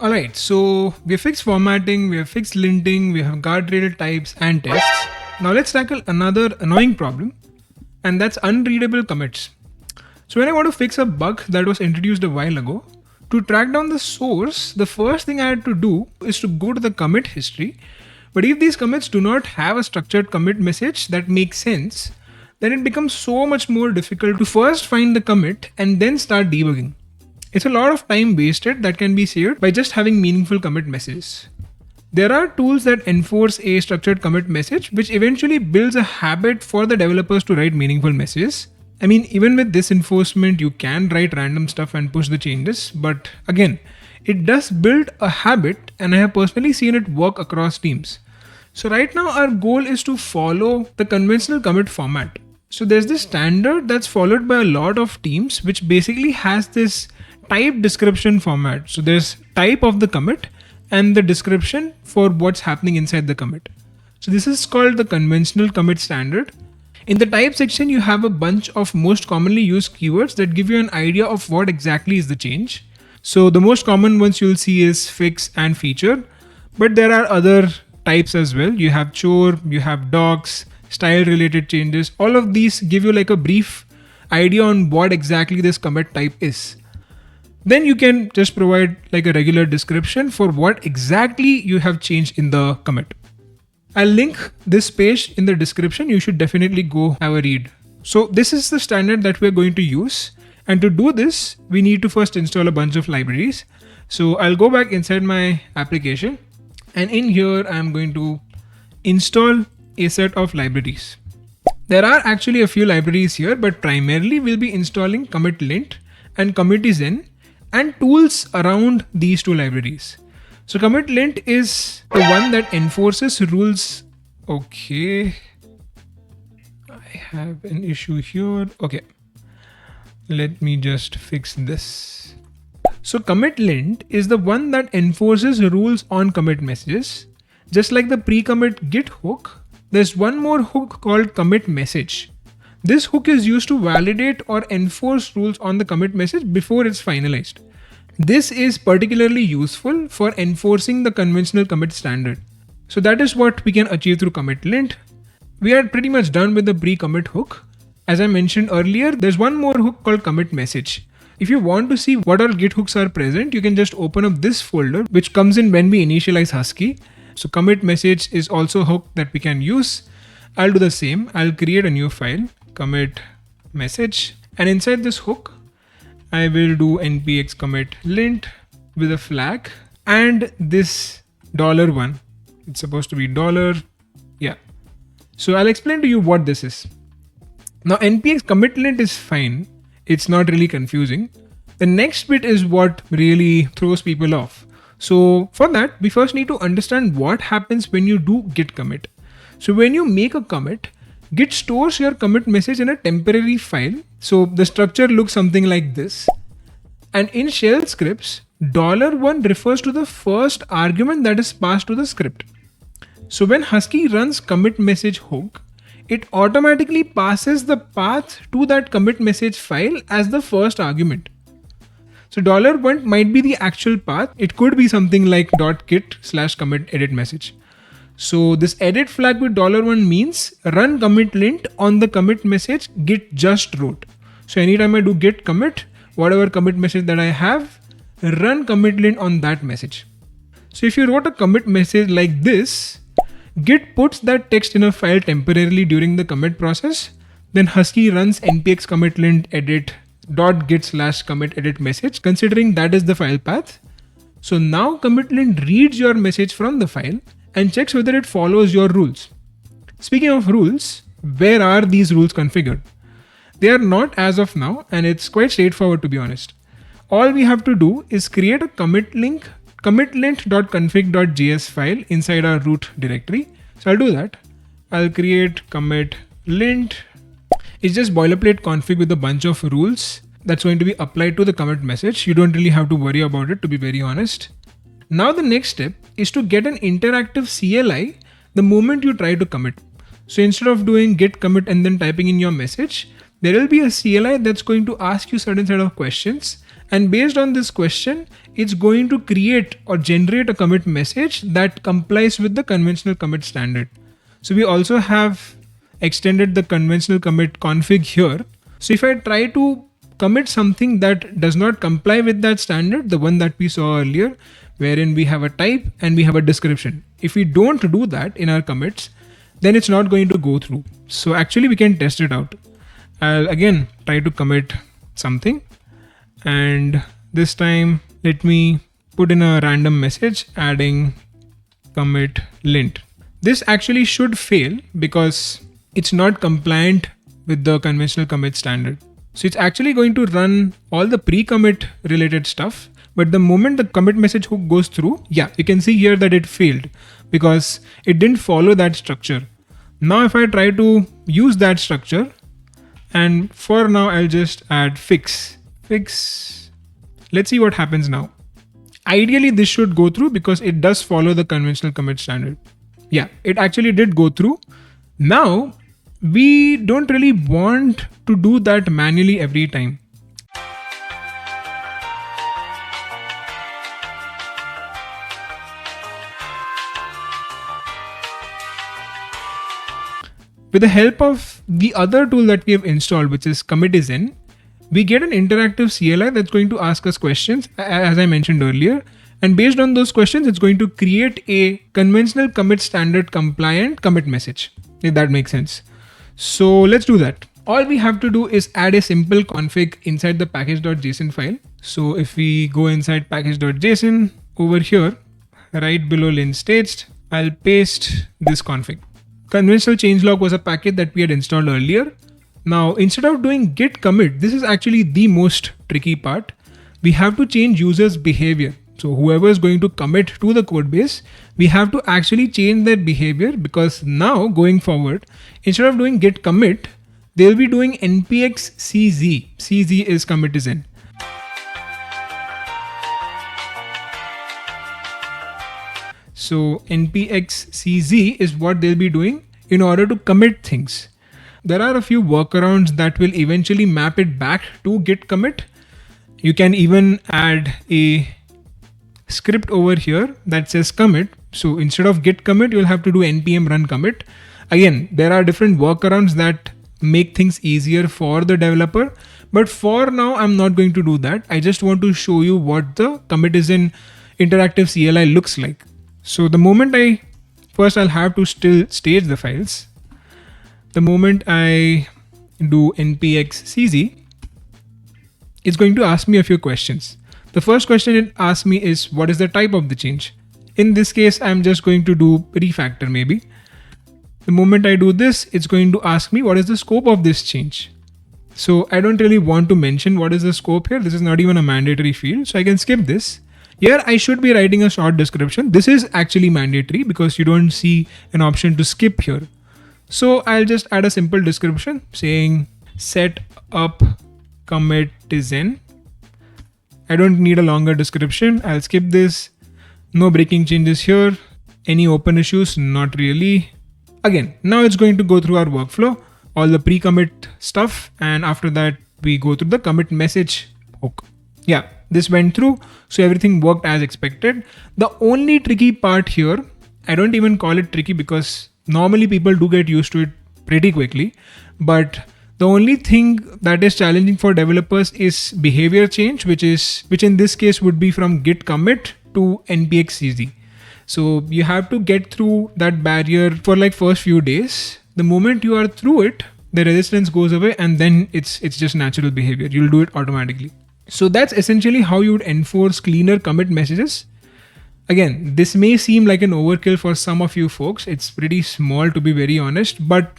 Alright, so we have fixed formatting, we have fixed linting, we have guardrailed types and tests. Now let's tackle another annoying problem, and that's unreadable commits. So when I want to fix a bug that was introduced a while ago, to track down the source, the first thing I had to do is to go to the commit history. But if these commits do not have a structured commit message that makes sense, then it becomes so much more difficult to first find the commit and then start debugging. It's a lot of time wasted that can be saved by just having meaningful commit messages. There are tools that enforce a structured commit message, which eventually builds a habit for the developers to write meaningful messages. I mean, even with this enforcement, you can write random stuff and push the changes, but again, it does build a habit, and I have personally seen it work across teams. So right now our goal is to follow the conventional commit format. So there's this standard that's followed by a lot of teams, which basically has this type description format. So there's type of the commit and the description for what's happening inside the commit. So this is called the conventional commit standard. In the type section, you have a bunch of most commonly used keywords that give you an idea of what exactly is the change. So the most common ones you'll see is fix and feature, but there are other types as well. You have chore, you have docs, style related changes. All of these give you like a brief idea on what exactly this commit type is. Then you can just provide like a regular description for what exactly you have changed in the commit. I'll link this page in the description. You should definitely go have a read. So this is the standard that we're going to use. And to do this, we need to first install a bunch of libraries. So I'll go back inside my application, and in here, I'm going to install a set of libraries. There are actually a few libraries here, but primarily we'll be installing Commitlint and Commitizen and tools around these two libraries. So Commitlint is the one that enforces rules. Okay, I have an issue here. Okay, let me just fix this. So Commitlint is the one that enforces rules on commit messages. Just like the pre-commit git hook, there's one more hook called commit-msg. This hook is used to validate or enforce rules on the commit message before it's finalized. This is particularly useful for enforcing the conventional commit standard. So that is what we can achieve through Commitlint. We are pretty much done with the pre-commit hook. As I mentioned earlier, there's one more hook called commit-msg. If you want to see what all git hooks are present, you can just open up this folder, which comes in when we initialize Husky. So commit-msg is also a hook that we can use. I'll do the same. I'll create a new file, commit-msg, and inside this hook, I will do npx commitlint with a flag and this $1. It's supposed to be $. Yeah. So I'll explain to you what this is. Now npx commitlint is fine. It's not really confusing. The next bit is what really throws people off. So for that, we first need to understand what happens when you do git commit. So when you make a commit, Git stores your commit message in a temporary file. So the structure looks something like this. And in shell scripts, $1 refers to the first argument that is passed to the script. So when Husky runs commit message hook, it automatically passes the path to that commit message file as the first argument. So $1 might be the actual path. It could be something like .git/commit edit message. So this edit flag with $1 means run commitlint on the commit message git just wrote. So anytime I do git commit, whatever commit message that I have, run commitlint on that message. So if you wrote a commit message like this, Git puts that text in a file temporarily during the commit process. Then Husky runs npx commitlint edit .git/commit edit message, considering that is the file path. So now commitlint reads your message from the file and checks whether it follows your rules. Speaking of rules, where are these rules configured? They are not as of now, and it's quite straightforward to be honest. All we have to do is create a commitlint.config.js file inside our root directory. So I'll do that. I'll create commitlint. It's just boilerplate config with a bunch of rules that's going to be applied to the commit message. You don't really have to worry about it, to be very honest. Now the next step is to get an interactive CLI the moment you try to commit. So instead of doing git commit and then typing in your message, there will be a CLI that's going to ask you certain set of questions, And based on this question, it's going to create or generate a commit message that complies with the conventional commit standard. So we also have extended the conventional commit config here. So if I try to commit something that does not comply with that standard, the one that we saw earlier, wherein we have a type and we have a description. If we don't do that in our commits, then it's not going to go through. So actually we can test it out. I'll again try to commit something, and this time let me put in a random message adding Commitlint. This actually should fail because it's not compliant with the conventional commit standard. So it's actually going to run all the pre-commit related stuff. But the moment the commit message hook goes through, yeah, you can see here that it failed because it didn't follow that structure. Now if I try to use that structure, and for now I'll just add fix. Let's see what happens now. Ideally this should go through because it does follow the conventional commit standard. Yeah, it actually did go through. Now we don't really want to do that manually every time. With the help of the other tool that we have installed, which is Commitizen, we get an interactive CLI that's going to ask us questions, as I mentioned earlier. And based on those questions, it's going to create a conventional commit standard compliant commit message, if that makes sense. So let's do that. All we have to do is add a simple config inside the package.json file. So if we go inside package.json over here, right below lint states, I'll paste this config. Conventional changelog was a package that we had installed earlier. Now, instead of doing git commit, this is actually the most tricky part. We have to change users' behavior. So whoever is going to commit to the code base, we have to actually change their behavior, because now going forward, instead of doing git commit, they'll be doing npx cz. Cz is Commitizen. So npx cz is what they'll be doing in order to commit things. There are a few workarounds that will eventually map it back to git commit. You can even add a script over here that says commit. So instead of git commit, you'll have to do npm run commit. Again, there are different workarounds that make things easier for the developer. But for now, I'm not going to do that. I just want to show you what the Commitizen interactive CLI looks like. So the moment I'll have to still stage the files. The moment I do npx cz, it's going to ask me a few questions. The first question it asks me is, what is the type of the change? In this case, I'm just going to do refactor maybe. The moment I do this, it's going to ask me what is the scope of this change. So I don't really want to mention what is the scope here. This is not even a mandatory field, so I can skip this. Here I should be writing a short description. This is actually mandatory because you don't see an option to skip here. So I'll just add a simple description saying set up Commitizen. I don't need a longer description. I'll skip this. No breaking changes here. Any open issues? Not really. Again, now it's going to go through our workflow, all the pre-commit stuff, and after that we go through the commit message hook. Yeah, this went through, so everything worked as expected. The only tricky part here, I don't even call it tricky because normally people do get used to it pretty quickly, but the only thing that is challenging for developers is behavior change, which in this case would be from git commit to npx cz. So you have to get through that barrier for like first few days. The moment you are through it, the resistance goes away, and then it's just natural behavior. You'll do it automatically. So that's essentially how you would enforce cleaner commit messages. Again, this may seem like an overkill for some of you folks. It's pretty small, to be very honest, but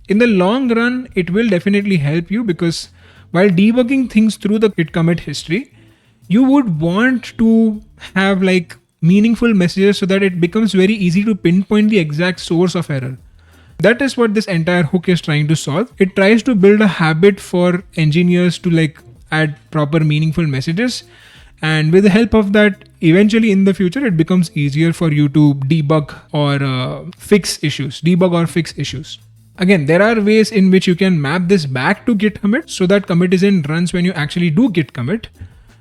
in the long run, it will definitely help you, because while debugging things through the git commit history, you would want to have like meaningful messages so that it becomes very easy to pinpoint the exact source of error. That is what this entire hook is trying to solve. It tries to build a habit for engineers to like add proper meaningful messages. And with the help of that, eventually in the future, it becomes easier for you to debug or fix issues. Again, there are ways in which you can map this back to git commit so that Commitizen runs when you actually do git commit.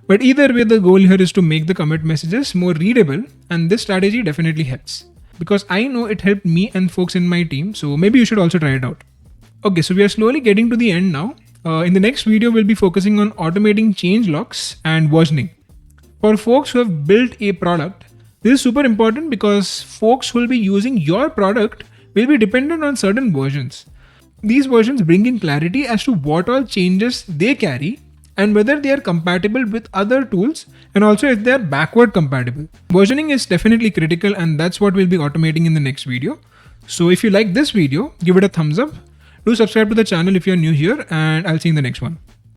But either way, the goal here is to make the commit messages more readable, and this strategy definitely helps because I know it helped me and folks in my team, so maybe you should also try it out. Okay, so we are slowly getting to the end now. In the next video, we'll be focusing on automating change logs and versioning. For folks who have built a product, this is super important because folks who will be using your product will be dependent on certain versions. These versions bring in clarity as to what all changes they carry and whether they are compatible with other tools, and also if they are backward compatible. Versioning is definitely critical, and that's what we'll be automating in the next video. So if you like this video, give it a thumbs up. Do subscribe to the channel if you're new here, and I'll see you in the next one.